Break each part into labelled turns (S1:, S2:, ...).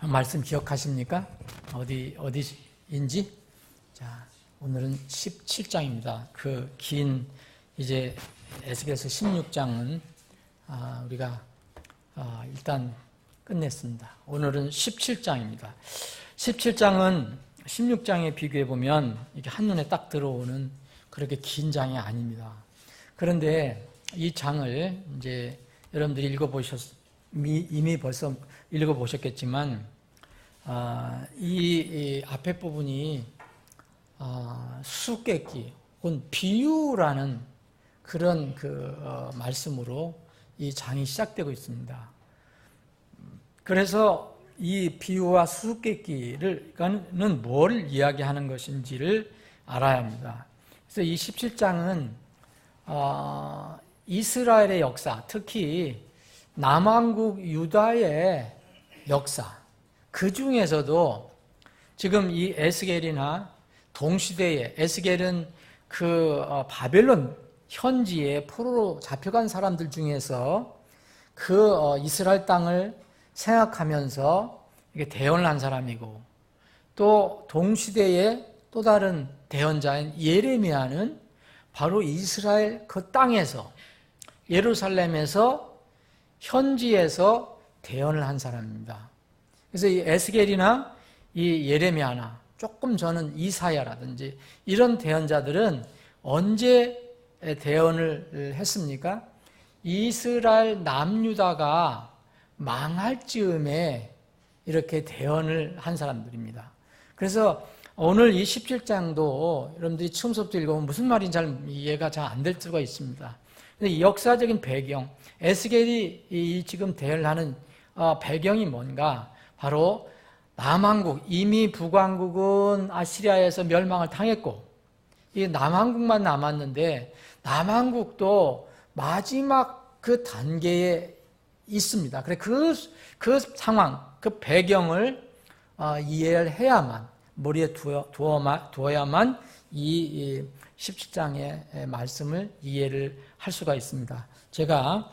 S1: 말씀 기억하십니까? 어디인지? 자, 오늘은 17장입니다. 그 긴 이제 에스겔서 16장은 우리가 일단 끝냈습니다. 오늘은 17장입니다. 17장은 16장에 비교해 보면 이게 한눈에 딱 들어오는 그렇게 긴 장이 아닙니다. 그런데 이 장을 이제 여러분들이 이미 벌써 읽어보셨겠지만, 이 앞에 부분이 수수께끼 혹은 비유라는 그런 말씀으로 이 장이 시작되고 있습니다. 그래서 이 비유와 수수께끼는 뭘 이야기하는 것인지를 알아야 합니다. 그래서 이 17장은 이스라엘의 역사, 특히 남왕국 유다의 역사, 그 중에서도 지금 이 에스겔이나 동시대에, 에스겔은 바벨론 현지에 포로로 잡혀간 사람들 중에서 이스라엘 땅을 생각하면서 이게 대언을 한 사람이고, 또 동시대의 또 다른 대언자인 예레미야는 바로 이스라엘 그 땅에서, 예루살렘에서 현지에서 대언을 한 사람입니다. 그래서 이 에스겔이나 이 예레미야나 조금 저는 이사야라든지 이런 대언자들은 언제 대언을 했습니까? 이스라엘 남유다가 망할 즈음에 이렇게 대언을 한 사람들입니다. 그래서 오늘 이 17장도 여러분들이 처음부터 읽어보면 무슨 말인지 잘 이해가 잘 안 될 수가 있습니다. 이 역사적인 배경, 에스겔이 지금 대언을 하는 배경이 뭔가? 바로 남왕국, 이미 북왕국은 아시리아에서 멸망을 당했고, 이 남왕국만 남았는데 남왕국도 마지막 그 단계에 있습니다. 그래 그 상황, 그 배경을 이해를 해야만, 머리에 두어야만 이 17장의 말씀을 이해를 할 수가 있습니다. 제가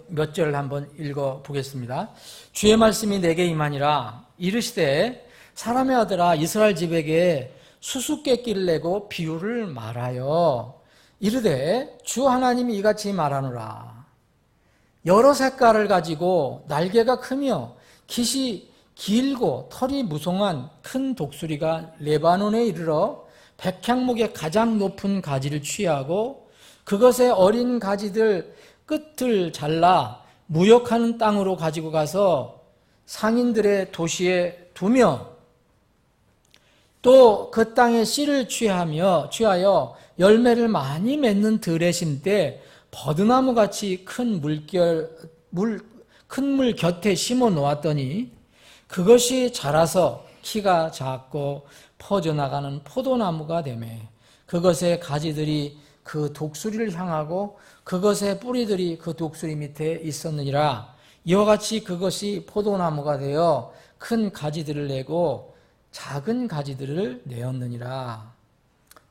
S1: 몇 절을 한번 읽어보겠습니다. 주의 말씀이 내게 임하니라. 이르시되 사람의 아들아, 이스라엘 집에게 수수께끼를 내고 비유를 말하여 이르되 주 하나님이 이같이 말하노라. 여러 색깔을 가지고 날개가 크며 깃이 길고 털이 무성한 큰 독수리가 레바논에 이르러 백향목의 가장 높은 가지를 취하고 그것의 어린 가지들 끝을 잘라 무역하는 땅으로 가지고 가서 상인들의 도시에 두며 또 그 땅에 씨를 취하여 열매를 많이 맺는 들에 심되 버드나무같이 큰 물 곁에 심어 놓았더니 그것이 자라서 키가 작고 퍼져나가는 포도나무가 되매 그것의 가지들이 그 독수리를 향하고 그것의 뿌리들이 그 독수리 밑에 있었느니라. 이와 같이 그것이 포도나무가 되어 큰 가지들을 내고 작은 가지들을 내었느니라.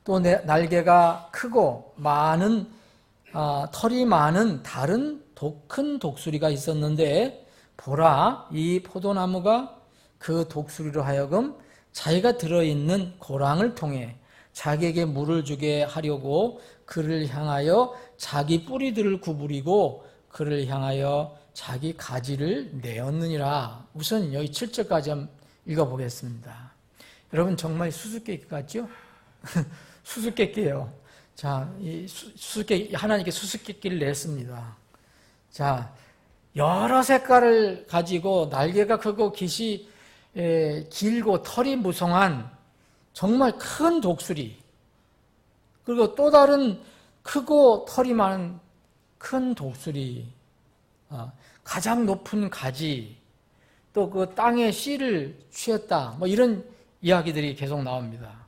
S1: 또 날개가 크고 많은 털이 많은 다른 큰 독수리가 있었는데 보라, 이 포도나무가 그 독수리로 하여금 자기가 들어있는 고랑을 통해 자기에게 물을 주게 하려고 그를 향하여 자기 뿌리들을 구부리고 그를 향하여 자기 가지를 내었느니라. 우선 여기 7절까지 한번 읽어보겠습니다. 여러분 정말 수수께끼 같죠? 수수께끼예요. 자, 하나님께 수수께끼를 냈습니다. 자, 여러 색깔을 가지고 날개가 크고 깃이 길고 털이 무성한 정말 큰 독수리, 그리고 또 다른 크고 털이 많은 큰 독수리, 가장 높은 가지, 또 그 땅에 씨를 취했다, 뭐 이런 이야기들이 계속 나옵니다.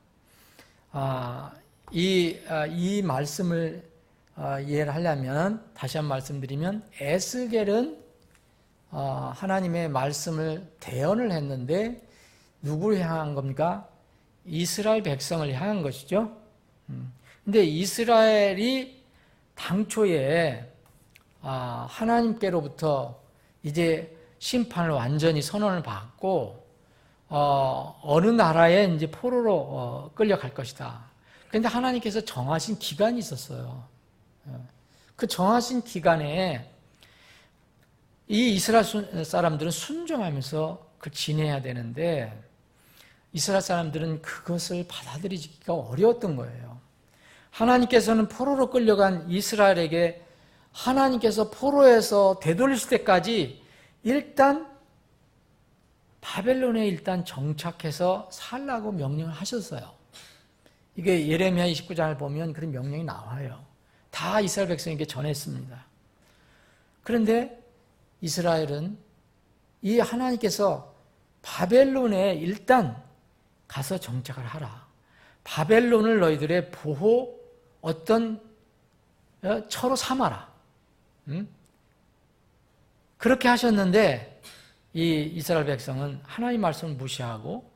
S1: 이 말씀을 이해를 하려면 다시 한번 말씀드리면 에스겔은 하나님의 말씀을 대언을 했는데 누구를 향한 겁니까? 이스라엘 백성을 향한 것이죠. 근데 이스라엘이 당초에 하나님께로부터 이제 심판을 완전히 선언을 받고 어느 나라에 이제 포로로 끌려갈 것이다. 그런데 하나님께서 정하신 기간이 있었어요. 그 정하신 기간에 이 이스라엘 사람들은 순종하면서 그 지내야 되는데 이스라엘 사람들은 그것을 받아들이기가 어려웠던 거예요. 하나님께서는 포로로 끌려간 이스라엘에게 하나님께서 포로에서 되돌리실 때까지 일단 바벨론에 일단 정착해서 살라고 명령을 하셨어요. 이게 예레미야 29장을 보면 그런 명령이 나와요. 다 이스라엘 백성에게 전했습니다. 그런데 이스라엘은 이 하나님께서 바벨론에 일단 가서 정착을 하라. 바벨론을 너희들의 보호 어떤 처로 삼아라. 그렇게 하셨는데 이 이스라엘 백성은 하나님 말씀을 무시하고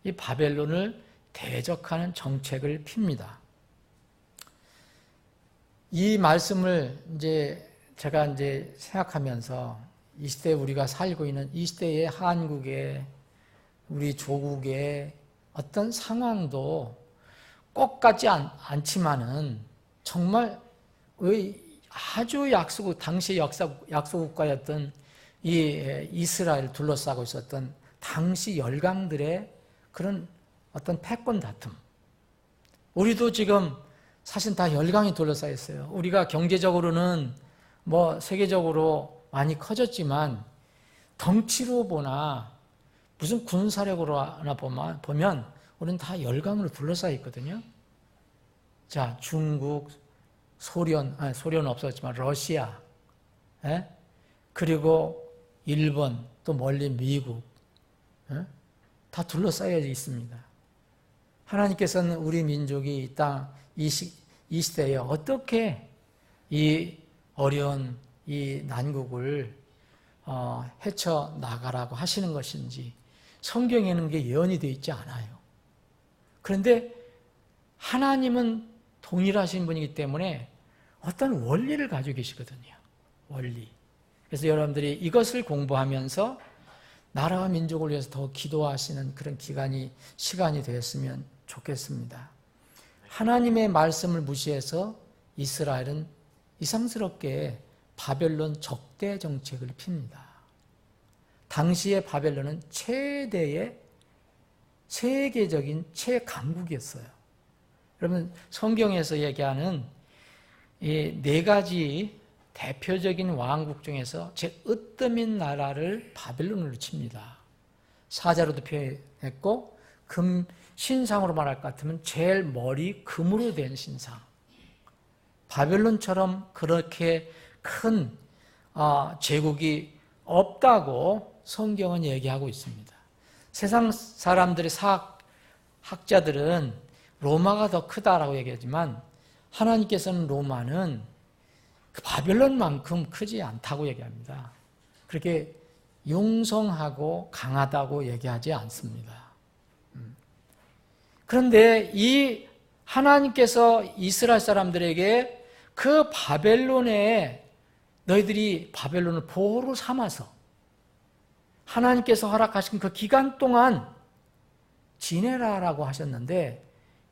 S1: 이 바벨론을 대적하는 정책을 핍니다. 이 말씀을 제가 생각하면서 이 시대에 우리가 살고 있는 이 시대의 한국의 우리 조국의 어떤 상황도 꼭 같지 않지만은 정말 아주 당시 약소국가였던 이 이스라엘을 둘러싸고 있었던 당시 열강들의 그런 어떤 패권 다툼. 우리도 지금 사실 다 열강이 둘러싸여 있어요. 우리가 경제적으로는 세계적으로 많이 커졌지만 덩치로 보나 무슨 군사력으로 하나 보면 우리는 다 열강으로 둘러싸여 있거든요. 자, 중국, 소련은 없었지만 러시아, 그리고 일본, 또 멀리 미국, 다 둘러싸여 있습니다. 하나님께서는 우리 민족이 이 땅, 이 시대에 어떻게 이 어려운 이 난국을 헤쳐나가라고 하시는 것인지 성경에는 그게 예언이 되어 있지 않아요. 그런데 하나님은 동일하신 분이기 때문에 어떤 원리를 가지고 계시거든요. 원리. 그래서 여러분들이 이것을 공부하면서 나라와 민족을 위해서 더 기도하시는 그런 시간이 되었으면 좋겠습니다. 하나님의 말씀을 무시해서 이스라엘은 이상스럽게 바벨론 적대 정책을 핍니다. 당시의 바벨론은 최대의 세계적인 최강국이었어요. 여러분 성경에서 얘기하는 이 4가지 대표적인 왕국 중에서 제 으뜸인 나라를 바벨론으로 칩니다. 사자로도 표현했고 신상으로 말할 것 같으면 제일 머리 금으로 된 신상. 바벨론처럼 그렇게 큰 제국이 없다고 성경은 얘기하고 있습니다. 세상 사람들의 학자들은 로마가 더 크다라고 얘기하지만 하나님께서는 로마는 그 바벨론만큼 크지 않다고 얘기합니다. 그렇게 용성하고 강하다고 얘기하지 않습니다. 그런데 이 하나님께서 이스라엘 사람들에게 그 너희들이 바벨론을 보호로 삼아서 하나님께서 허락하신 그 기간 동안 지내라라고 하셨는데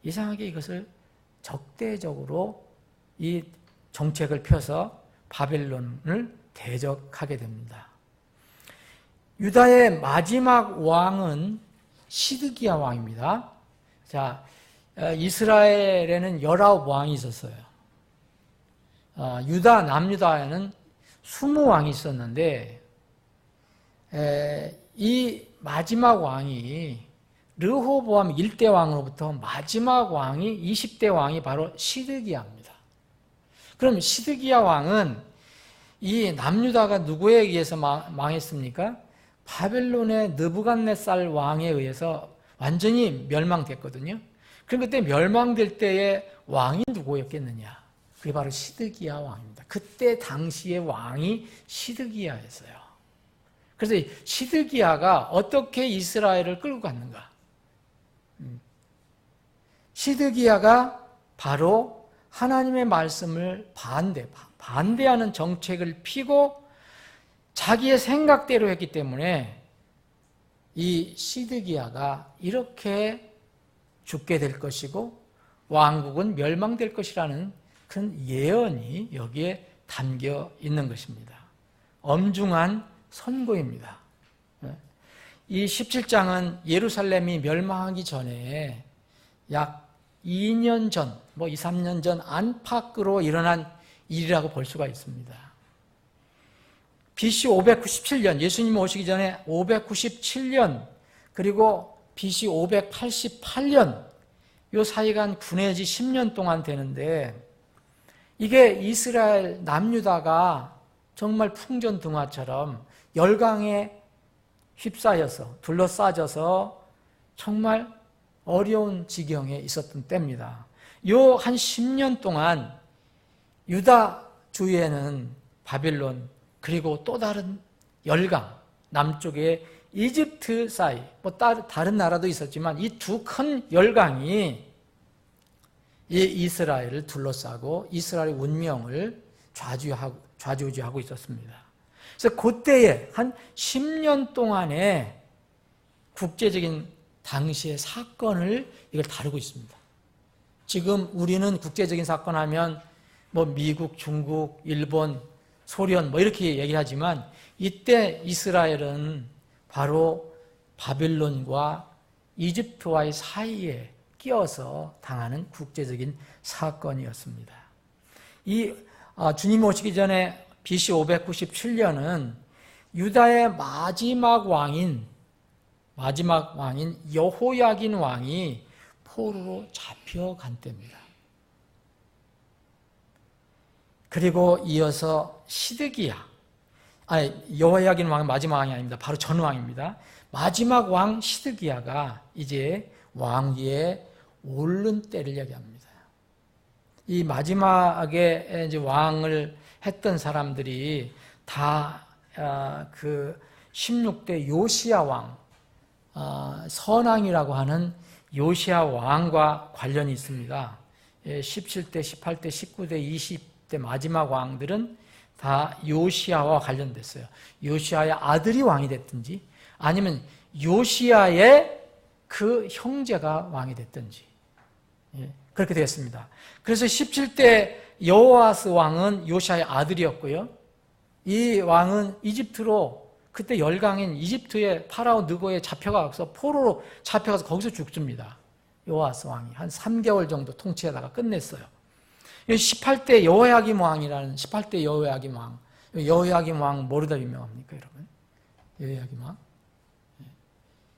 S1: 이상하게 이것을 적대적으로 이 정책을 펴서 바벨론을 대적하게 됩니다. 유다의 마지막 왕은 시드기야 왕입니다. 자, 이스라엘에는 19왕이 있었어요. 남유다에는 20왕이 있었는데 이 마지막 왕이 르호보암 1대 왕으로부터 마지막 왕이 20대 왕이 바로 시드기야입니다. 그럼 시드기야 왕은 이 남유다가 누구에 의해서 망했습니까? 바벨론의 느부갓네살 왕에 의해서 완전히 멸망됐거든요. 그럼 그때 멸망될 때의 왕이 누구였겠느냐? 그게 바로 시드기야 왕입니다. 그때 당시의 왕이 시드기야였어요. 그래서 시드기야가 어떻게 이스라엘을 끌고 갔는가? 시드기야가 바로 하나님의 말씀을 반대하는 정책을 피고 자기의 생각대로 했기 때문에 이 시드기야가 이렇게 죽게 될 것이고 왕국은 멸망될 것이라는 큰 예언이 여기에 담겨 있는 것입니다. 엄중한 선고입니다. 이 17장은 예루살렘이 멸망하기 전에 약 2년 전, 2, 3년 전 안팎으로 일어난 일이라고 볼 수가 있습니다. BC 597년, 예수님 오시기 전에 597년, 그리고 BC 588년, 요 사이가 한 군해지 10년 동안 되는데, 이게 이스라엘 남유다가 정말 풍전등화처럼 열강에 휩싸여서, 둘러싸져서 정말 어려운 지경에 있었던 때입니다. 요 한 10년 동안 유다 주위에는 바빌론, 그리고 또 다른 열강, 남쪽에 이집트 사이, 다른 나라도 있었지만 이 두 큰 열강이 이 이스라엘을 둘러싸고 이스라엘의 운명을 좌지우지하고 있었습니다. 그래서 그때에 한 10년 동안의 국제적인 당시의 사건을 이걸 다루고 있습니다. 지금 우리는 국제적인 사건 하면 미국, 중국, 일본, 소련 이렇게 얘기를 하지만 이때 이스라엘은 바로 바빌론과 이집트와의 사이에 끼어서 당하는 국제적인 사건이었습니다. 주님 오시기 전에 BC 597년은 유다의 마지막 왕인 여호야긴 왕이 포로로 잡혀간 때입니다. 그리고 이어서 여호야긴 왕은 마지막 왕이 아닙니다. 바로 전 왕입니다. 마지막 왕 시드기야가 이제 왕위에 오른 때를 얘기합니다. 이 마지막에 이제 왕을 했던 사람들이 다 그 16대 요시야 왕, 선왕이라고 하는 요시야 왕과 관련이 있습니다. 17대, 18대, 19대, 20대 마지막 왕들은 다 요시야와 관련됐어요. 요시야의 아들이 왕이 됐든지 아니면 요시야의 그 형제가 왕이 됐든지 그렇게 되었습니다. 그래서 17대 여호아스 왕은 요시야의 아들이었고요. 이 왕은 이집트로 그때 열강인 이집트의 파라오 느고에 잡혀가서 포로로 잡혀가서 거기서 죽습니다. 여호아스 왕이 한 3개월 정도 통치하다가 끝냈어요. 18대 여호야김 왕이라는 18대 여호야김 왕. 여호야김 왕 모르다 유명합니까, 여러분? 여호야김 왕?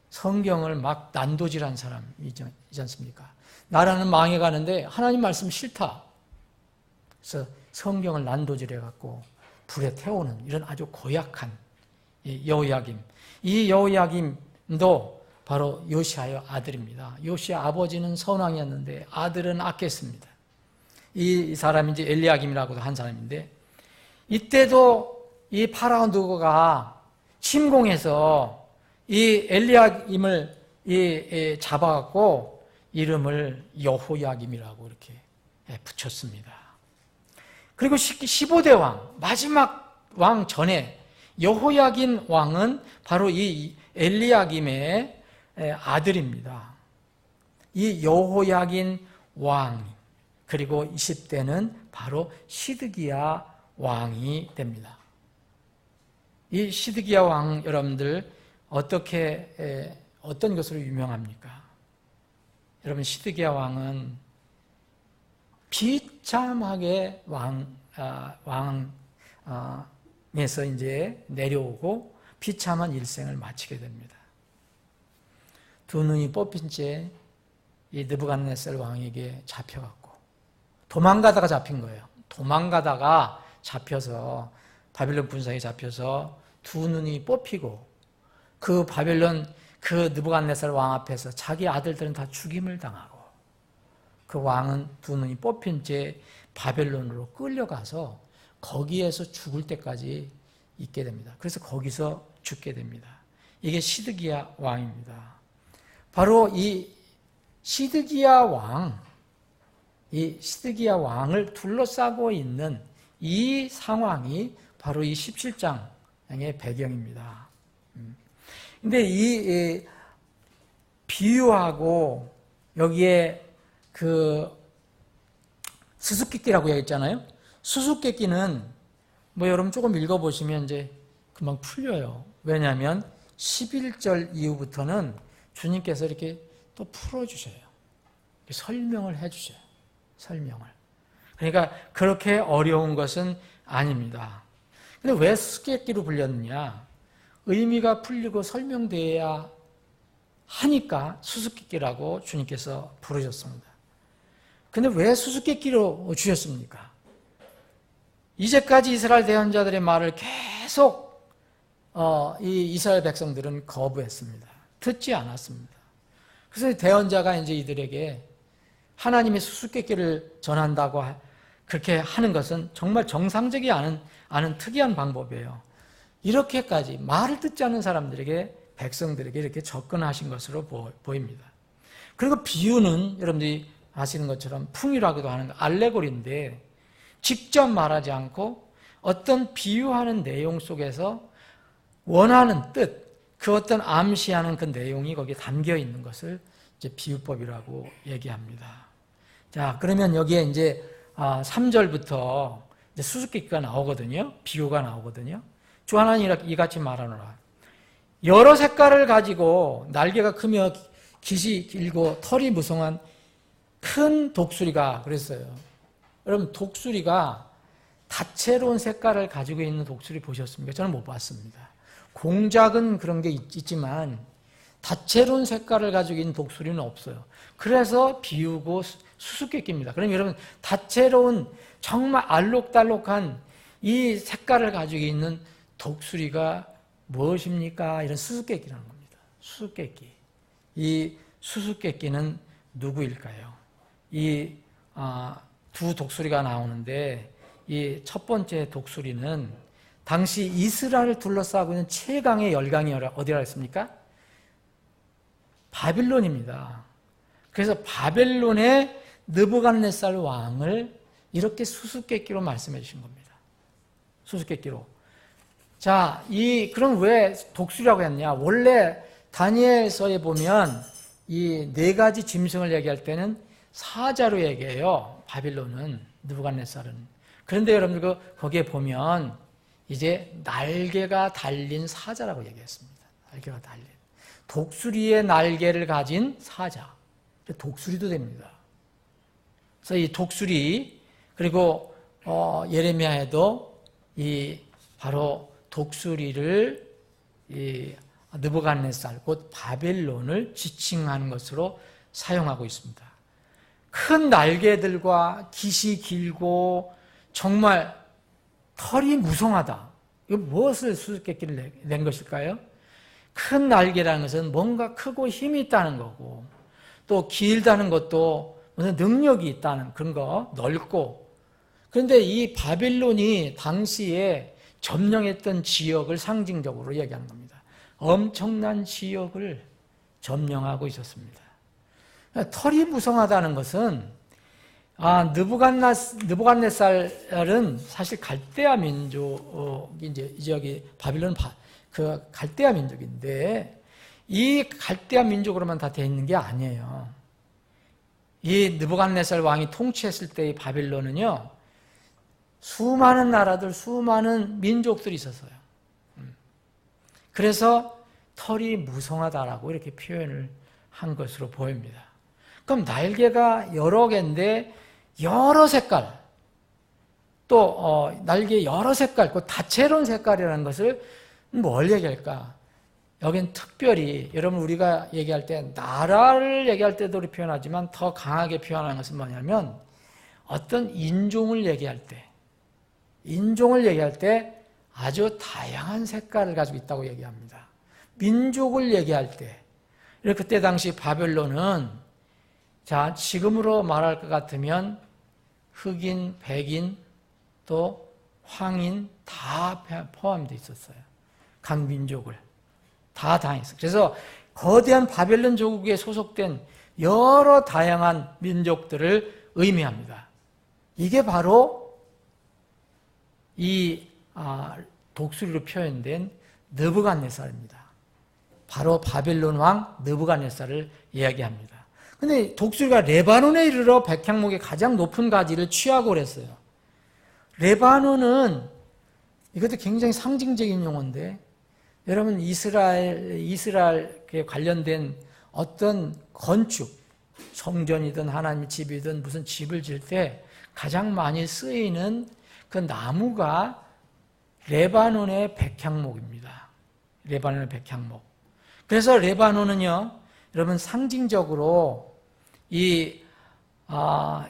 S1: 성경을 막 난도질한 사람이지 않습니까? 나라는 망해가는데 하나님 말씀 싫다. 그래서 성경을 난도질해갖고 불에 태우는 이런 아주 고약한 여호야김. 이 여호야김도 바로 요시야의 아들입니다. 요시야 아버지는 선왕이었는데 아들은 악했습니다. 이 사람이 이제 엘리야김이라고도 한 사람인데 이때도 이 파라오 느고가 침공해서 이 엘리야김을 잡아갖고 이름을 여호야김이라고 이렇게 붙였습니다. 그리고 15대 왕, 마지막 왕 전에 여호야긴 왕은 바로 이 엘리야김의 아들입니다. 이 여호야긴 왕, 그리고 20대는 바로 시드기야 왕이 됩니다. 이 시드기야 왕 여러분들 어떤 것으로 유명합니까? 여러분 시드기야 왕은 비참하게 왕에서 이제 내려오고 비참한 일생을 마치게 됩니다. 두 눈이 뽑힌 채 이 느부갓네살 왕에게 잡혀갔고 도망가다가 잡힌 거예요. 도망가다가 잡혀서 바빌론 군사에 잡혀서 두 눈이 뽑히고 그 바빌론 그 느부갓네살 왕 앞에서 자기 아들들은 다 죽임을 당하고 그 왕은 두 눈이 뽑힌 채 바벨론으로 끌려가서 거기에서 죽을 때까지 있게 됩니다. 그래서 거기서 죽게 됩니다. 이게 시드기야 왕입니다. 바로 이 시드기야 왕을 둘러싸고 있는 이 상황이 바로 이 17장 배경입니다. 근데 이 비유하고 여기에 그 수수께끼라고 얘기했잖아요. 수수께끼는 뭐 여러분 조금 읽어보시면 이제 금방 풀려요. 왜냐하면 11절 이후부터는 주님께서 이렇게 또 풀어주셔요. 설명을 해주셔요. 설명을. 그러니까 그렇게 어려운 것은 아닙니다. 근데 왜 수수께끼로 불렸느냐? 의미가 풀리고 설명돼야 하니까 수수께끼라고 주님께서 부르셨습니다. 근데 왜 수수께끼로 주셨습니까? 이제까지 이스라엘 대언자들의 말을 계속 이 이스라엘 백성들은 거부했습니다. 듣지 않았습니다. 그래서 대언자가 이제 이들에게 하나님의 수수께끼를 전한다고 그렇게 하는 것은 정말 정상적이 않은 특이한 방법이에요. 이렇게까지 말을 듣지 않는 사람들에게, 백성들에게 이렇게 접근하신 것으로 보입니다. 그리고 비유는 여러분들이 아시는 것처럼 풍이라고도 하는 알레고리인데 직접 말하지 않고 어떤 비유하는 내용 속에서 원하는 뜻, 그 어떤 암시하는 그 내용이 거기에 담겨 있는 것을 이제 비유법이라고 얘기합니다. 자, 그러면 여기에 이제 3절부터 이제 수수께끼가 나오거든요. 비유가 나오거든요. 주 하나님 이같이 말하노라. 여러 색깔을 가지고 날개가 크며 깃이 길고 털이 무성한 큰 독수리가 그랬어요. 여러분, 독수리가 다채로운 색깔을 가지고 있는 독수리 보셨습니까? 저는 못 봤습니다. 공작은 그런 게 있지만 다채로운 색깔을 가지고 있는 독수리는 없어요. 그래서 비우고 수수께끼입니다. 그럼 여러분, 다채로운 정말 알록달록한 이 색깔을 가지고 있는 독수리가 무엇입니까? 이런 수수께끼라는 겁니다. 수수께끼. 이 수수께끼는 누구일까요? 이 두 독수리가 나오는데 이 첫 번째 독수리는 당시 이스라엘을 둘러싸고 있는 최강의 열강이 어디라 했습니까? 바빌론입니다. 그래서 바벨론의 느부갓네살 왕을 이렇게 수수께끼로 말씀해 주신 겁니다. 수수께끼로. 자, 그럼 왜 독수리라고 했냐? 원래 다니엘서에 보면 이 네 가지 짐승을 얘기할 때는 사자로 얘기해요. 바빌론은, 느부갓네살은. 그런데 여러분들 거기에 보면 이제 날개가 달린 사자라고 얘기했습니다. 날개가 달린. 독수리의 날개를 가진 사자. 독수리도 됩니다. 그래서 이 독수리, 그리고 예레미야에도 바로 독수리를 느부갓네살, 곧 바벨론을 지칭하는 것으로 사용하고 있습니다. 큰 날개들과 깃이 길고 정말 털이 무성하다. 이거 무엇을 수수께끼를 낸 것일까요? 큰 날개라는 것은 뭔가 크고 힘이 있다는 거고, 또 길다는 것도 무슨 능력이 있다는 그런 거, 넓고. 그런데 이 바빌론이 당시에 점령했던 지역을 상징적으로 얘기하는 겁니다. 엄청난 지역을 점령하고 있었습니다. 털이 무성하다는 것은 느부갓네살은 사실 갈대아 민족이 이제 이 지역이 바빌론 그 갈대아 민족인데 이 갈대아 민족으로만 다 돼 있는 게 아니에요. 이 느부갓네살 왕이 통치했을 때의 바빌론은요, 수많은 나라들, 수많은 민족들이 있었어요. 그래서 털이 무성하다라고 이렇게 표현을 한 것으로 보입니다. 그럼 날개가 여러 개인데 여러 색깔, 또 날개 여러 색깔, 그 다채로운 색깔이라는 것을 뭘 얘기할까? 여긴 특별히 여러분 우리가 얘기할 때 나라를 얘기할 때도 우리 표현하지만 더 강하게 표현하는 것은 뭐냐면 어떤 인종을 얘기할 때 아주 다양한 색깔을 가지고 있다고 얘기합니다. 민족을 얘기할 때, 그때 당시 바벨론은 자, 지금으로 말할 것 같으면 흑인, 백인, 또 황인 다 포함되어 있었어요. 각 민족을 다 당했어요. 그래서 거대한 바벨론 조국에 소속된 여러 다양한 민족들을 의미합니다. 이게 바로 이 독수리로 표현된 느부갓네살입니다. 바로 바벨론 왕 느부갓네살을 이야기합니다. 근데 독수리가 레바논에 이르러 백향목의 가장 높은 가지를 취하고 그랬어요. 레바논은 이것도 굉장히 상징적인 용어인데, 여러분 이스라엘에 관련된 어떤 건축, 성전이든 하나님의 집이든 무슨 집을 지을 때 가장 많이 쓰이는 그 나무가 레바논의 백향목입니다. 레바논의 백향목. 그래서 레바논은요, 여러분 상징적으로 이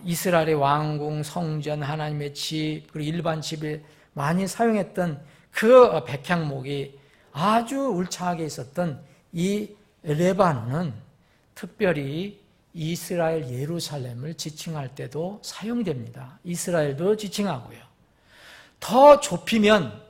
S1: 이스라엘의 왕궁, 성전, 하나님의 집, 그리고 일반 집에 많이 사용했던 그 백향목이 아주 울창하게 있었던 이 레바논은 특별히 이스라엘 예루살렘을 지칭할 때도 사용됩니다. 이스라엘도 지칭하고요. 더 좁히면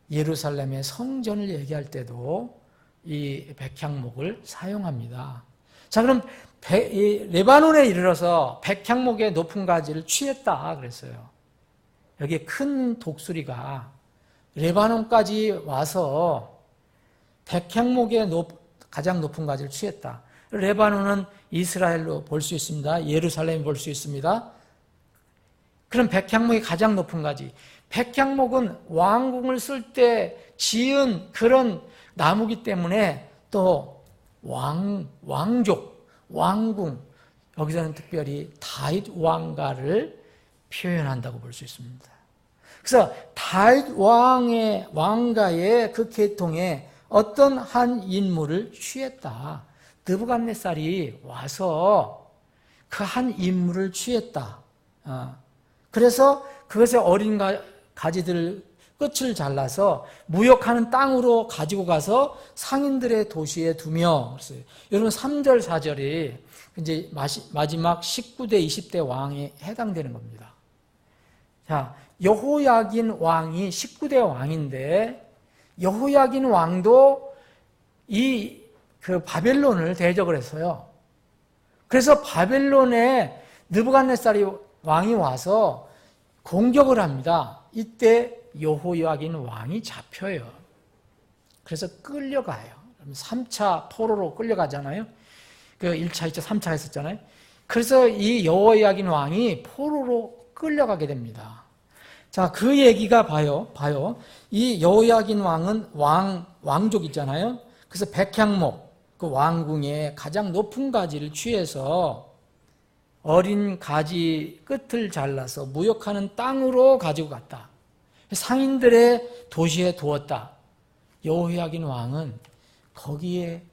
S1: 예루살렘의 성전을 얘기할 때도 이 백향목을 사용합니다. 자, 그럼 레바논에 이르러서 백향목의 높은 가지를 취했다 그랬어요. 여기에 큰 독수리가 레바논까지 와서 백향목의 가장 높은 가지를 취했다. 레바논은 이스라엘로 볼 수 있습니다. 예루살렘 볼 수 있습니다. 그럼 백향목의 가장 높은 가지. 백향목은 왕궁을 쓸 때 지은 그런 나무기 때문에 또 왕족, 왕궁, 여기서는 특별히 다윗 왕가를 표현한다고 볼 수 있습니다. 그래서 다윗 왕의 왕가의 그 계통에 어떤 한 인물을 취했다. 느부갓네살이 와서 그 한 인물을 취했다. 그래서 그것의 어린 가지들 끝을 잘라서 무역하는 땅으로 가지고 가서 상인들의 도시에 두며 그랬어요. 여러분 3절 4절이 이제 마지막 19대 20대 왕에 해당되는 겁니다. 자, 여호야긴 왕이 19대 왕인데 여호야긴 왕도 그 바벨론을 대적을 했어요. 그래서 바벨론에 느부갓네살이 왕이 와서 공격을 합니다. 이때 여호야긴 왕이 잡혀요. 그래서 끌려가요. 3차 포로로 끌려가잖아요. 그 1차, 2차, 3차 했었잖아요. 그래서 이 여호야긴 왕이 포로로 끌려가게 됩니다. 자, 그 얘기가 봐요. 이 여호야긴 왕은 왕족 있잖아요. 그래서 백향목, 그 왕궁의 가장 높은 가지를 취해서 어린 가지 끝을 잘라서 무역하는 땅으로 가지고 갔다. 상인들의 도시에 두었다. 여호야긴 왕은 거기에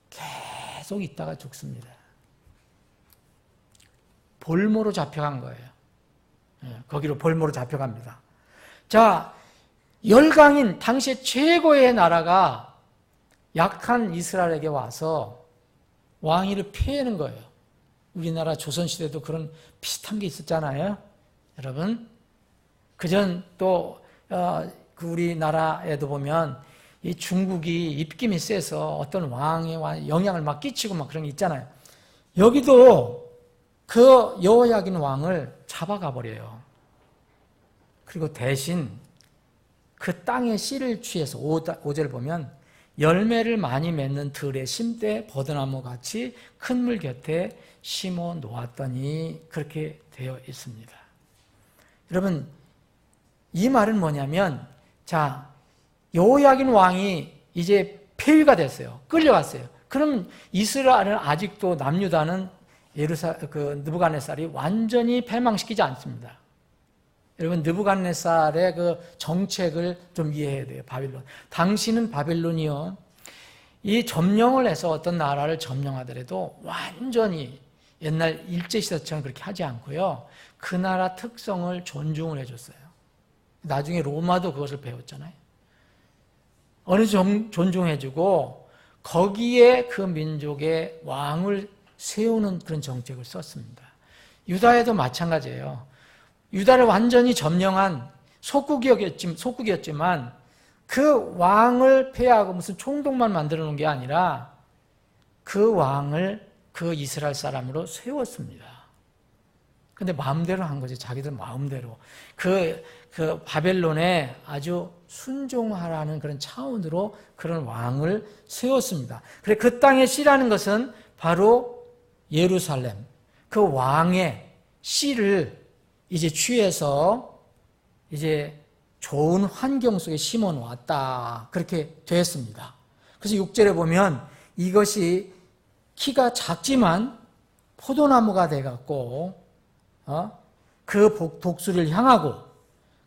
S1: 계속 있다가 죽습니다. 볼모로 잡혀간 거예요. 거기로 볼모로 잡혀갑니다. 자, 열강인 당시의 최고의 나라가 약한 이스라엘에게 와서 왕위를 피하는 거예요. 우리나라 조선시대도 그런 비슷한 게 있었잖아요. 여러분, 그전 또 우리나라에도 보면 이 중국이 입김이 세서 어떤 왕의 영향을 막 끼치고 막 그런 게 있잖아요. 여기도 그 여호야긴 왕을 잡아가 버려요. 그리고 대신 그 땅의 씨를 취해서 5절 보면 열매를 많이 맺는 들에 심되 버드나무 같이 큰 물 곁에 심어 놓았더니 그렇게 되어 있습니다. 여러분, 이 말은 뭐냐면, 자, 여호야긴 왕이 이제 폐위가 됐어요. 끌려갔어요. 그럼 이스라엘은 아직도 남유다는 느부갓네살이 완전히 패망시키지 않습니다. 여러분, 느부갓네살의 그 정책을 좀 이해해야 돼요. 바빌론. 당시는 바빌론이요, 이 점령을 해서 어떤 나라를 점령하더라도 완전히 옛날 일제시대처럼 그렇게 하지 않고요, 그 나라 특성을 존중을 해줬어요. 나중에 로마도 그것을 배웠잖아요. 어느 정도 존중해주고 거기에 그 민족의 왕을 세우는 그런 정책을 썼습니다. 유다에도 마찬가지예요. 유다를 완전히 점령한 속국이었지만 그 왕을 폐하고 무슨 총독만 만들어 놓은 게 아니라 그 왕을 그 이스라엘 사람으로 세웠습니다. 근데 마음대로 한 거지. 자기들 마음대로. 그 바벨론에 아주 순종하라는 그런 차원으로 그런 왕을 세웠습니다. 그래, 그 땅의 씨라는 것은 바로 예루살렘. 그 왕의 씨를 이제 취해서 이제 좋은 환경 속에 심어 놓았다. 그렇게 되었습니다. 그래서 6절에 보면 이것이 키가 작지만 포도나무가 돼갖고 그 독수리를 향하고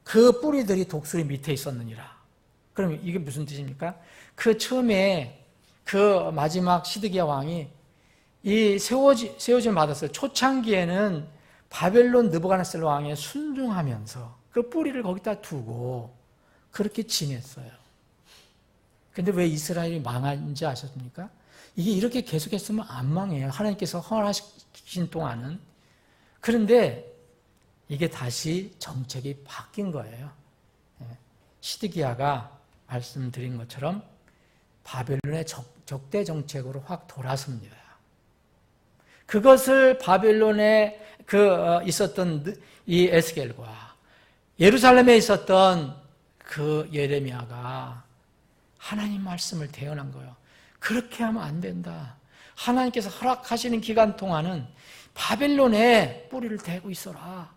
S1: 그 뿌리들이 독수리 밑에 있었느니라. 그럼 이게 무슨 뜻입니까? 그 처음에 그 마지막 시드기야 왕이 이 세워짐을 받았어요. 초창기에는 바벨론 느부갓네살 왕에 순종하면서 그 뿌리를 거기다 두고 그렇게 지냈어요. 근데 왜 이스라엘이 망한지 아셨습니까? 이게 이렇게 계속했으면 안 망해요. 하나님께서 허락하신 동안은. 그런데 이게 다시 정책이 바뀐 거예요. 시드기야가 말씀드린 것처럼 바벨론의 적대 정책으로 확 돌아섭니다. 그것을 바벨론에 있었던 이 에스겔과 예루살렘에 있었던 그 예레미야가 하나님 말씀을 대언한 거예요. 그렇게 하면 안 된다. 하나님께서 허락하시는 기간 동안은 바벨론에 뿌리를 대고 있어라.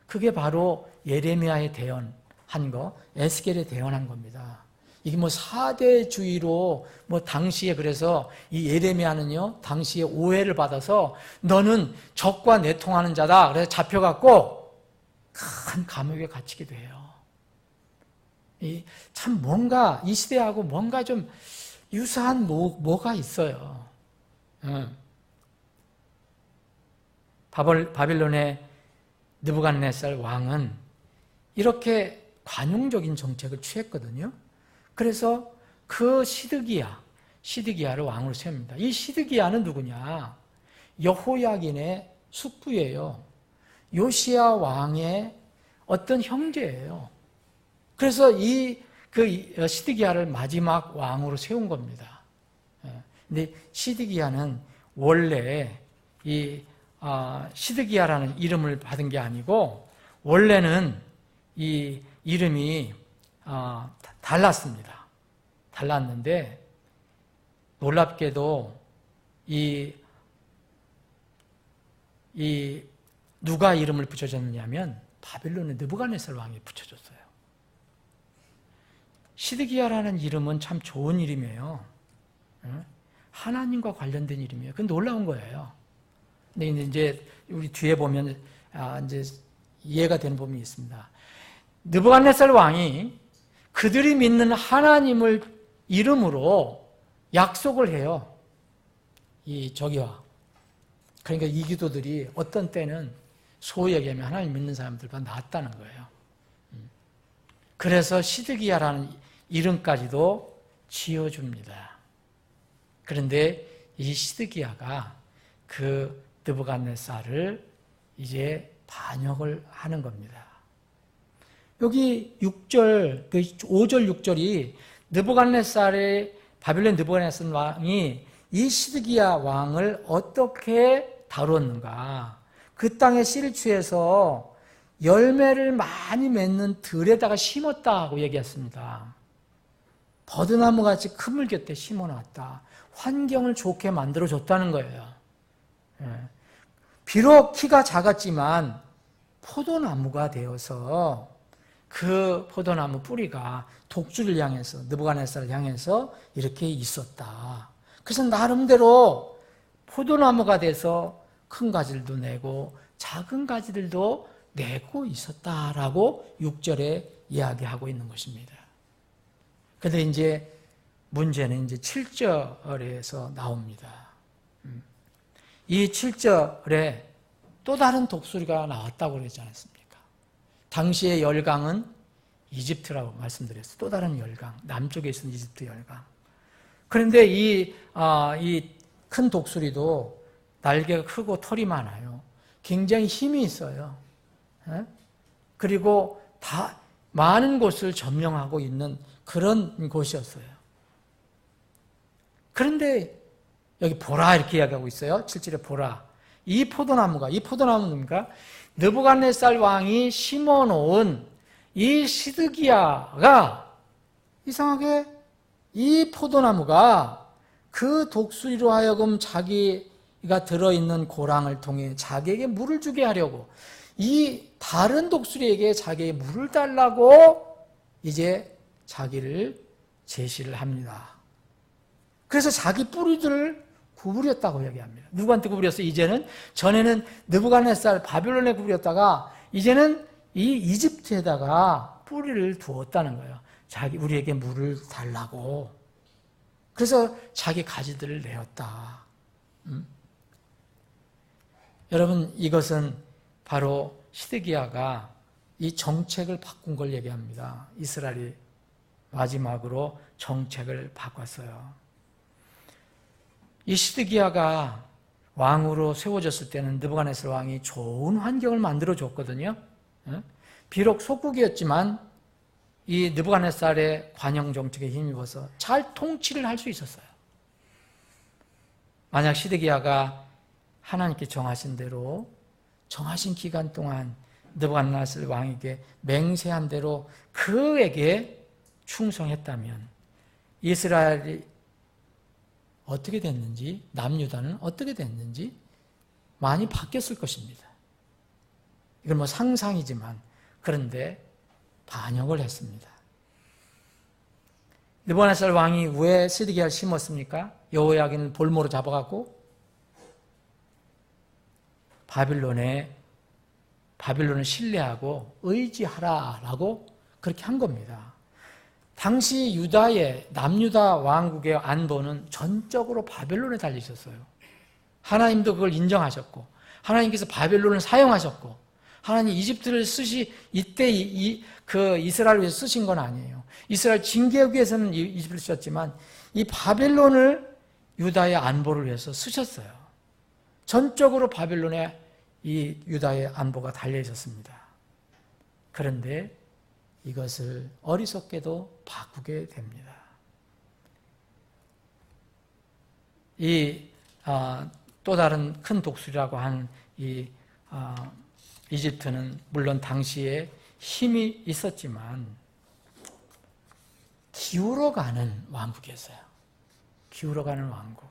S1: 그게 바로 예레미야의 대언한 거, 에스겔의 대언한 겁니다. 이게 뭐 사대주의로 당시에 그래서 이 예레미야는요 당시에 오해를 받아서 너는 적과 내통하는 자다. 그래서 잡혀갖고 큰 감옥에 갇히기도 해요. 참 뭔가 이 시대하고 뭔가 좀 유사한 뭐가 있어요. 바벨론의 느부갓네살 왕은 이렇게 관용적인 정책을 취했거든요. 그래서 그 시드기야를 왕으로 세웁니다. 이 시드기야는 누구냐? 여호야긴의 숙부예요. 요시야 왕의 어떤 형제예요. 그래서 그 시드기야를 마지막 왕으로 세운 겁니다. 근데 시드기야는 원래 시드기야라는 이름을 받은 게 아니고 원래는 이 이름이 달랐습니다. 달랐는데 놀랍게도 이 누가 이름을 붙여줬느냐면 바벨론의 느부갓네살 왕이 붙여줬어요. 시드기야라는 이름은 참 좋은 이름이에요. 하나님과 관련된 이름이에요. 그건 놀라운 거예요. 근데 이제 우리 뒤에 보면 이제 이해가 되는 부분이 있습니다. 느부갓네살 왕이 그들이 믿는 하나님을 이름으로 약속을 해요. 저기와. 그러니까 이 기도들이 어떤 때는 소위 얘기하면 하나님 믿는 사람들보다 낫다는 거예요. 그래서 시드기야라는 이름까지도 지어줍니다. 그런데 이 시드기야가 그 느부갓네살을 이제 반역을 하는 겁니다. 여기 6절, 5절 6절이 바벨론 느부갓네살 왕이 이 시드기야 왕을 어떻게 다루었는가? 그 땅에 씨를 취해서 열매를 많이 맺는 들에다가 심었다고 얘기했습니다. 버드나무같이 그물 곁에 심어놨다. 환경을 좋게 만들어줬다는 거예요. 비록 키가 작았지만 포도나무가 되어서 그 포도나무 뿌리가 독주를 향해서 느부갓네살을 향해서 이렇게 있었다. 그래서 나름대로 포도나무가 돼서 큰 가지들도 내고 작은 가지들도 내고 있었다라고 6절에 이야기하고 있는 것입니다. 그런데 이제 문제는 이제 7절에서 나옵니다. 이 7절에 또 다른 독수리가 나왔다고 그러지 않았습니까? 당시의 열강은 이집트라고 말씀드렸어요. 또 다른 열강, 남쪽에 있는 이집트 열강. 그런데 이 큰 독수리도 날개가 크고 털이 많아요. 굉장히 힘이 있어요. 그리고 다 많은 곳을 점령하고 있는 그런 곳이었어요. 그런데 여기 보라 이렇게 이야기하고 있어요. 7절에 보라. 이 포도나무입니까? 느부갓네살 왕이 심어놓은 이 시드기야가 이상하게 이 포도나무가 그 독수리로 하여금 자기가 들어있는 고랑을 통해 자기에게 물을 주게 하려고 이 다른 독수리에게 자기에게 물을 달라고 이제 자기를 제시를 합니다. 그래서 자기 뿌리들을 구부렸다고 얘기합니다. 누구한테 구부렸어요? 이제는 전에는 느부갓네살 바빌론에 구부렸다가 이제는 이 이집트에다가 뿌리를 두었다는 거예요. 우리에게 물을 달라고. 그래서 자기 가지들을 내었다. 여러분, 이것은 바로 시드기야가 이 정책을 바꾼 걸 얘기합니다. 이스라엘이 마지막으로 정책을 바꿨어요. 이 시드기야가 왕으로 세워졌을 때는 느부갓네살 왕이 좋은 환경을 만들어 줬거든요. 비록 속국이었지만 이 느부갓네살의 관영 정책에 힘입어서 잘 통치를 할 수 있었어요. 만약 시드기야가 하나님께 정하신 대로 정하신 기간 동안 느부갓네살 왕에게 맹세한 대로 그에게 충성했다면 이스라엘이 어떻게 됐는지, 남유다는 어떻게 됐는지 많이 바뀌었을 것입니다. 이건 뭐 상상이지만 그런데 반역을 했습니다. 느부갓네살 왕이 왜 시드기야를 심었습니까? 여호야긴을 볼모로 잡아갖고 바빌론을 신뢰하고 의지하라라고 그렇게 한 겁니다. 당시 남유다 왕국의 안보는 전적으로 바벨론에 달려 있었어요. 하나님도 그걸 인정하셨고, 하나님께서 바벨론을 사용하셨고, 하나님 이집트를 이때 이스라엘을 위해서 쓰신 건 아니에요. 이스라엘 징계하기 위해서는 이집트를 쓰셨지만, 이 바벨론을 유다의 안보를 위해서 쓰셨어요. 전적으로 바벨론에 이 유다의 안보가 달려 있었습니다. 그런데 이것을 어리석게도 바꾸게 됩니다. 또 다른 큰 독수리라고 한 이집트는 물론 당시에 힘이 있었지만 기울어가는 왕국이었어요. 기울어가는 왕국.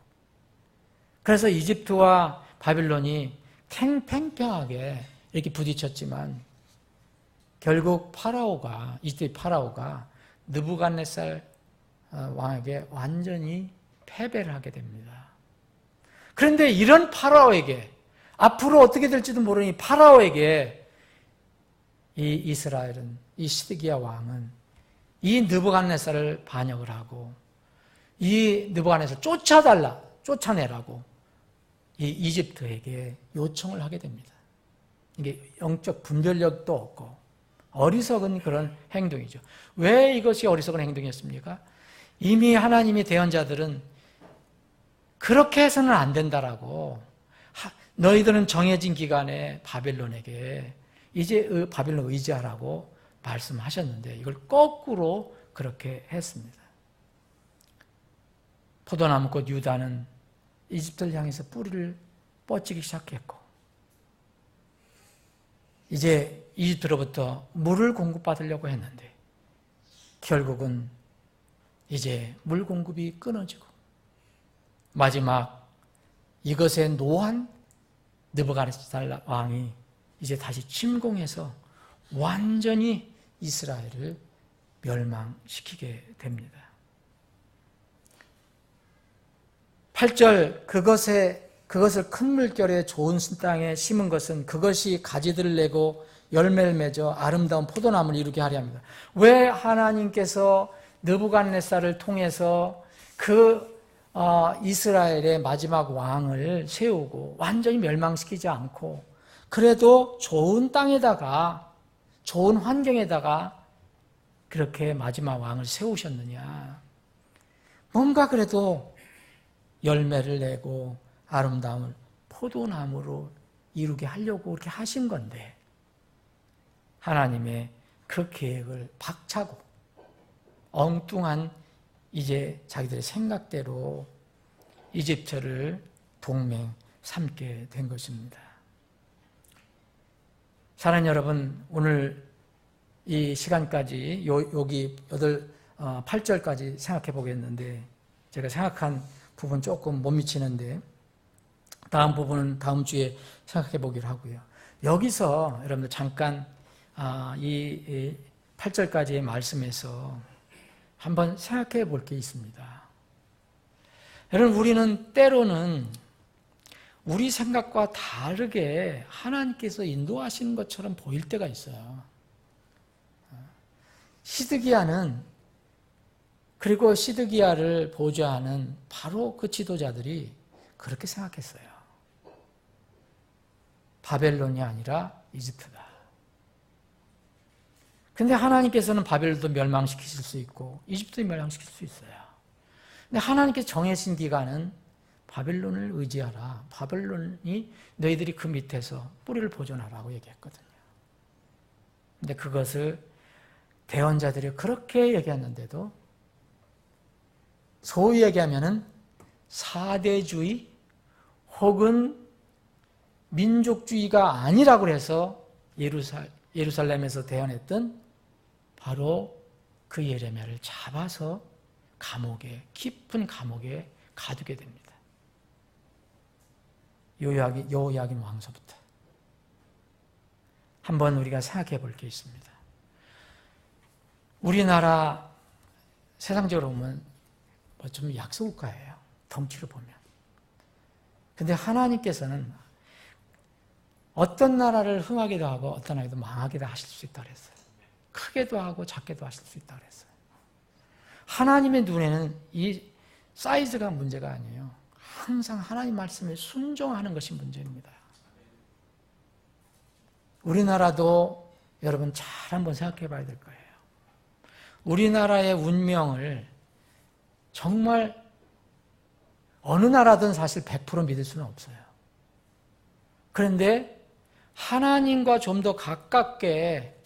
S1: 그래서 이집트와 바빌론이 팽팽하게 이렇게 부딪혔지만 결국 이집트 파라오가 느부갓네살 왕에게 완전히 패배를 하게 됩니다. 그런데 이런 파라오에게 앞으로 어떻게 될지도 모르니 파라오에게 이 이스라엘은, 이 시드기야 왕은 이 느부갓네살을 반역을 하고 이 느부갓네살을 쫓아내라고 이 이집트에게 요청을 하게 됩니다. 이게 영적 분별력도 없고 어리석은 그런 행동이죠. 왜 이것이 어리석은 행동이었습니까? 이미 하나님의 대언자들은 그렇게 해서는 안 된다라고, 너희들은 정해진 기간에 바벨론에게 이제 바벨론 의지하라고 말씀하셨는데 이걸 거꾸로 그렇게 했습니다. 포도나무꽃 유다는 이집트를 향해서 뿌리를 뻗치기 시작했고 이제 이집트로부터 물을 공급받으려고 했는데 결국은 이제 물 공급이 끊어지고 마지막 이것에 노한 느부갓네살 왕이 이제 다시 침공해서 완전히 이스라엘을 멸망시키게 됩니다. 8절 그것을 큰 물결에 좋은 땅에 심은 것은 그것이 가지들을 내고 열매를 맺어 아름다운 포도나무를 이루게 하려 합니다. 왜 하나님께서 느부갓네살을 통해서 이스라엘의 마지막 왕을 세우고 완전히 멸망시키지 않고 그래도 좋은 땅에다가 좋은 환경에다가 그렇게 마지막 왕을 세우셨느냐? 뭔가 그래도 열매를 내고 아름다움을 포도나무로 이루게 하려고 그렇게 하신 건데 하나님의 그 계획을 박차고 엉뚱한 이제 자기들의 생각대로 이집트를 삼게 된 것입니다. 사랑하는 여러분, 오늘 이 시간까지 여기 8절까지 생각해 보겠는데, 제가 생각한 부분 조금 못 미치는데 다음 부분은 다음 주에 생각해 보기로 하고요. 여기서 여러분들 잠깐 이 8절까지의 말씀에서 한번 생각해 볼 게 있습니다. 여러분, 우리는 때로는 우리 생각과 다르게 하나님께서 인도하시는 것처럼 보일 때가 있어요. 시드기야는, 그리고 시드기야를 보좌하는 바로 그 지도자들이 그렇게 생각했어요. 바벨론이 아니라 이집트다. 근데 하나님께서는 바벨론도 멸망시키실 수 있고 이집트도 멸망시킬 수 있어요. 근데 하나님께서 정해진 기간은 바벨론을 의지하라. 바벨론이 너희들이 그 밑에서 뿌리를 보존하라고 얘기했거든요. 근데 그것을 대언자들이 그렇게 얘기했는데도 소위 얘기하면은 사대주의 혹은 민족주의가 아니라고 해서 예루살렘에서 대언했던 바로 그 예레미야를 잡아서 깊은 감옥에 가두게 됩니다. 여호야긴 왕서부터. 한번 우리가 생각해 볼 게 있습니다. 우리나라 세상적으로 보면 좀 약소국가예요. 덩치로 보면. 근데 하나님께서는 어떤 나라를 흥하게도 하고 어떤 나라도 망하게도 하실 수 있다고 그랬어요. 크게도 하고 작게도 하실 수 있다고 그랬어요. 하나님의 눈에는 이 사이즈가 문제가 아니에요. 항상 하나님 말씀에 순종하는 것이 문제입니다. 우리나라도 여러분 잘 한번 생각해 봐야 될 거예요. 우리나라의 운명을 정말 어느 나라든 사실 100% 믿을 수는 없어요. 그런데 하나님과 좀 더 가깝게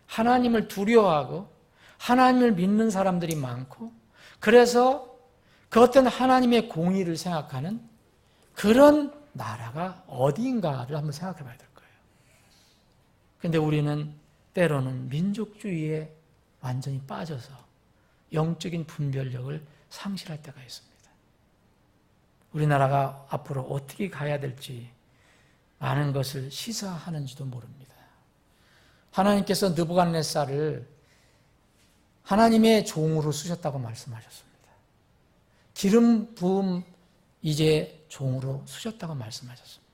S1: 하나님을 두려워하고 하나님을 믿는 사람들이 많고, 그래서 그 어떤 하나님의 공의를 생각하는 그런 나라가 어디인가를 한번 생각해 봐야 될 거예요. 그런데 우리는 때로는 민족주의에 완전히 빠져서 영적인 분별력을 상실할 때가 있습니다. 우리나라가 앞으로 어떻게 가야 될지 많은 것을 시사하는지도 모릅니다. 하나님께서 느부갓네살을 하나님의 종으로 쓰셨다고 말씀하셨습니다. 기름 부음 이제 종으로 쓰셨다고 말씀하셨습니다.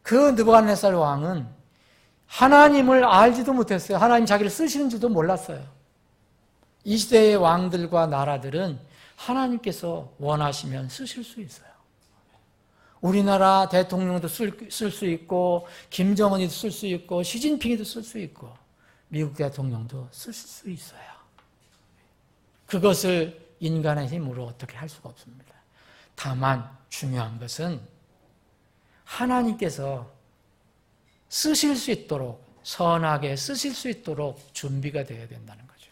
S1: 그 느부갓네살 왕은 하나님을 알지도 못했어요. 하나님 자기를 쓰시는지도 몰랐어요. 이 시대의 왕들과 나라들은 하나님께서 원하시면 쓰실 수 있어요. 우리나라 대통령도 쓸 수 있고, 김정은이도 쓸 수 있고, 시진핑이도 쓸 수 있고, 미국 대통령도 쓸 수 있어요. 그것을 인간의 힘으로 어떻게 할 수가 없습니다. 다만 중요한 것은 하나님께서 쓰실 수 있도록, 선하게 쓰실 수 있도록 준비가 되어야 된다는 거죠.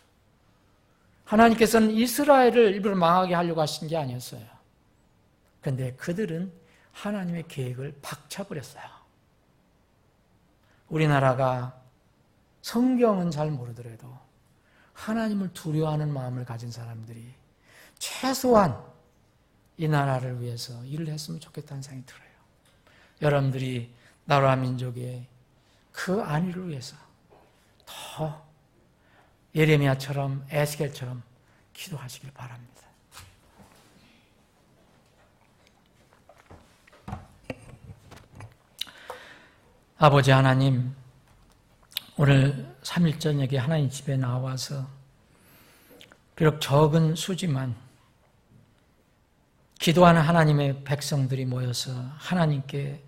S1: 하나님께서는 이스라엘을 일부러 망하게 하려고 하신 게 아니었어요. 그런데 그들은 하나님의 계획을 박차버렸어요. 우리나라가 성경은 잘 모르더라도 하나님을 두려워하는 마음을 가진 사람들이 최소한 이 나라를 위해서 일을 했으면 좋겠다는 생각이 들어요. 여러분들이 나라 민족의 그 안위를 위해서 더 예레미야처럼 에스겔처럼 기도하시길 바랍니다. 아버지 하나님, 오늘 3일 저녁에 하나님 집에 나와서 비록 적은 수지만 기도하는 하나님의 백성들이 모여서 하나님께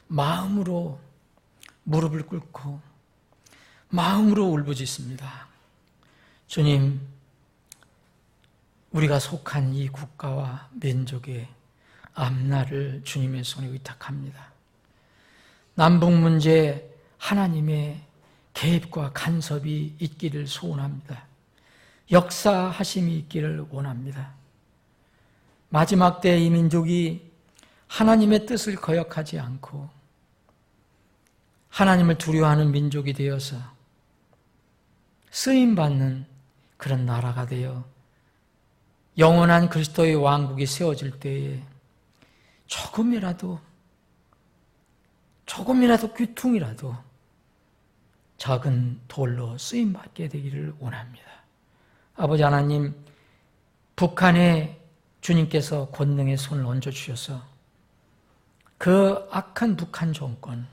S1: 마음으로 무릎을 꿇고 마음으로 울부짖습니다. 주님, 우리가 속한 이 국가와 민족의 앞날을 주님의 손에 의탁합니다. 남북 문제 하나님의 개입과 간섭이 있기를 소원합니다. 역사하심이 있기를 원합니다. 마지막 때 이 민족이 하나님의 뜻을 거역하지 않고 하나님을 두려워하는 민족이 되어서 쓰임받는 그런 나라가 되어 영원한 그리스도의 왕국이 세워질 때에 조금이라도 귀퉁이라도 작은 돌로 쓰임받게 되기를 원합니다. 아버지 하나님, 북한에 주님께서 권능의 손을 얹어주셔서 그 악한 북한 정권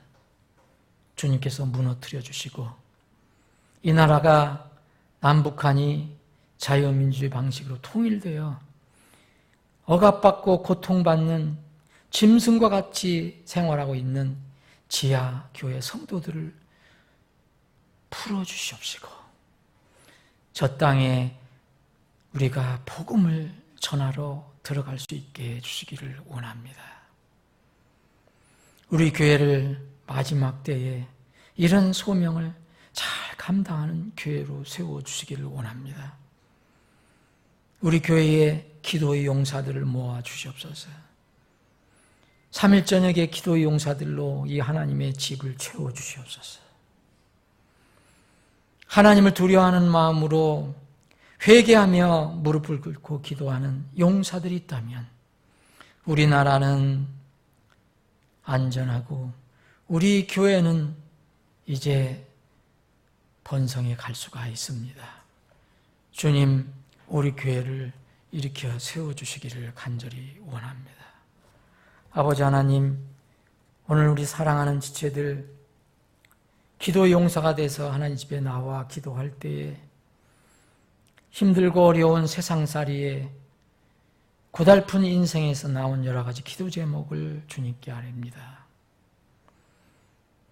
S1: 주님께서 무너뜨려 주시고 이 나라가 남북한이 자유민주주의 방식으로 통일되어 억압받고 고통받는 짐승과 같이 생활하고 있는 지하 교회 성도들을 풀어주시옵시고 저 땅에 우리가 복음을 전하러 들어갈 수 있게 해주시기를 원합니다. 우리 교회를 마지막 때에 이런 소명을 잘 감당하는 교회로 세워주시기를 원합니다. 우리 교회에 기도의 용사들을 모아 주시옵소서. 3일 저녁에 기도의 용사들로 이 하나님의 집을 채워주시옵소서. 하나님을 두려워하는 마음으로 회개하며 무릎을 꿇고 기도하는 용사들이 있다면 우리나라는 안전하고 우리 교회는 이제 번성해 갈 수가 있습니다. 주님, 우리 교회를 일으켜 세워주시기를 간절히 원합니다. 아버지 하나님, 오늘 우리 사랑하는 지체들 기도 용사가 돼서 하나님 집에 나와 기도할 때에 힘들고 어려운 세상살이에 고달픈 인생에서 나온 여러 가지 기도 제목을 주님께 아뢰입니다.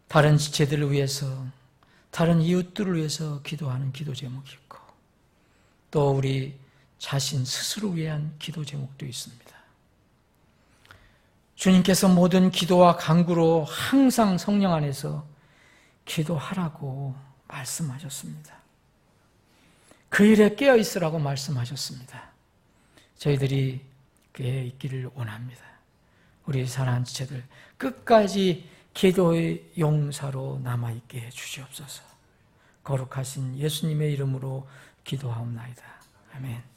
S1: 다른 지체들을 위해서, 다른 이웃들을 위해서 기도하는 기도 제목이 있고 또 우리 자신 스스로 위한 기도 제목도 있습니다. 주님께서 모든 기도와 간구로 항상 성령 안에서 기도하라고 말씀하셨습니다. 그 일에 깨어있으라고 말씀하셨습니다. 저희들이 깨어 있기를 원합니다. 우리 사랑하는 지체들 끝까지 기도의 용사로 남아있게 해주시옵소서. 거룩하신 예수님의 이름으로 기도하옵나이다. 아멘.